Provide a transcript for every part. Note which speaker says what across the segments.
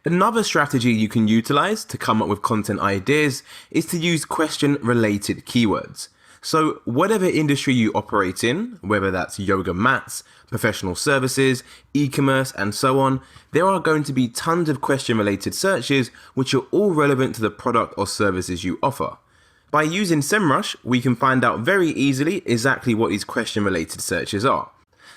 Speaker 1: Another strategy you can utilize to come up with content ideas is to use question-related keywords. So whatever industry you operate in, whether that's yoga mats, professional services, e-commerce, and so on, there are going to be tons of question-related searches which are all relevant to the product or services you offer. By using SEMRush, we can find out very easily exactly what these question-related searches are.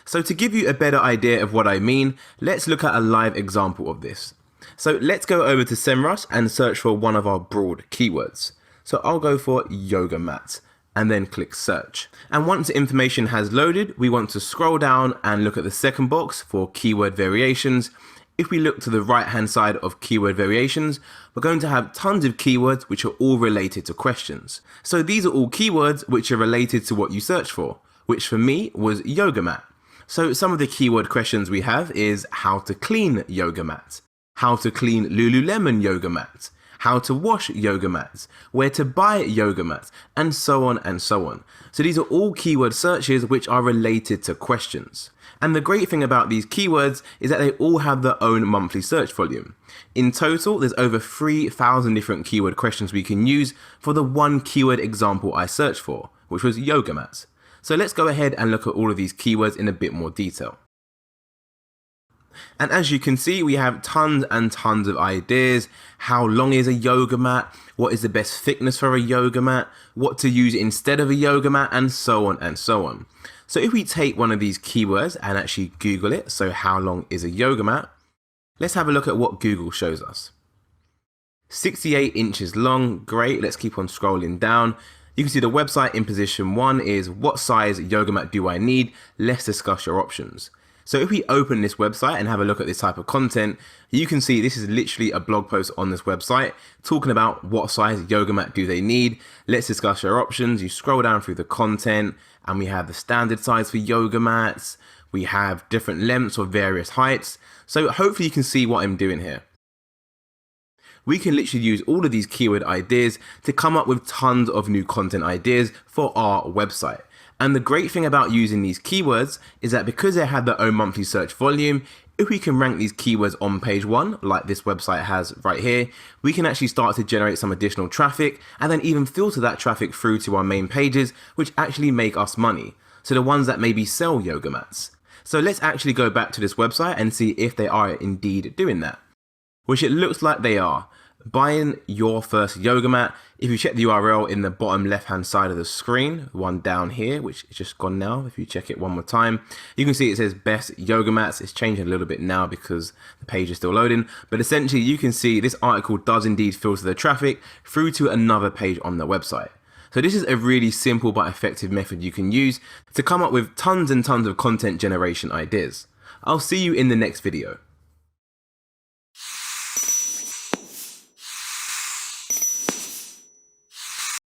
Speaker 1: So to give you a better idea of what I mean, let's look at a live example of this. So let's go over to SEMRush and search for one of our broad keywords. So I'll go for yoga mat and then click search. And once the information has loaded, we want to scroll down and look at the second box for keyword variations. If we look to the right hand side of keyword variations, we're going to have tons of keywords which are all related to questions. So these are all keywords which are related to what you search for, which for me was yoga mat. So some of the keyword questions we have is how to clean yoga mat, how to clean Lululemon yoga mat, how to wash yoga mats, where to buy yoga mats, and so on and so on. So these are all keyword searches which are related to questions. And the great thing about these keywords is that they all have their own monthly search volume. In total, there's over 3,000 different keyword questions we can use for the one keyword example I searched for, which was yoga mats. So let's go ahead and look at all of these keywords in a bit more detail. And as you can see, we have tons and tons of ideas. How long is a yoga mat? What is the best thickness for a yoga mat? What to use instead of a yoga mat? And so on and so on. So if we take one of these keywords and actually Google it, so how long is a yoga mat? Let's have a look at what Google shows us. 68 inches long, great. Let's keep on scrolling down. You can see the website in position 1 is what size yoga mat do I need? Let's discuss your options. So if we open this website and have a look at this type of content, you can see this is literally a blog post on this website talking about what size yoga mat do they need. Let's discuss your options. You scroll down through the content and we have the standard size for yoga mats. We have different lengths or various heights. So hopefully you can see what I'm doing here. We can literally use all of these keyword ideas to come up with tons of new content ideas for our website. And the great thing about using these keywords is that because they have their own monthly search volume, if we can rank these keywords on page 1, like this website has right here, we can actually start to generate some additional traffic and then even filter that traffic through to our main pages, which actually make us money. So the ones that maybe sell yoga mats. So let's actually go back to this website and see if they are indeed doing that, which it looks like they are. Buying your first yoga mat. If you check the URL in the bottom left hand side of the screen, one down here, which is just gone now, if you check it one more time, you can see it says best yoga mats. It's changing a little bit now because the page is still loading, but essentially you can see this article does indeed filter the traffic through to another page on the website. So this is a really simple but effective method you can use to come up with tons and tons of content generation ideas. I'll see you in the next video.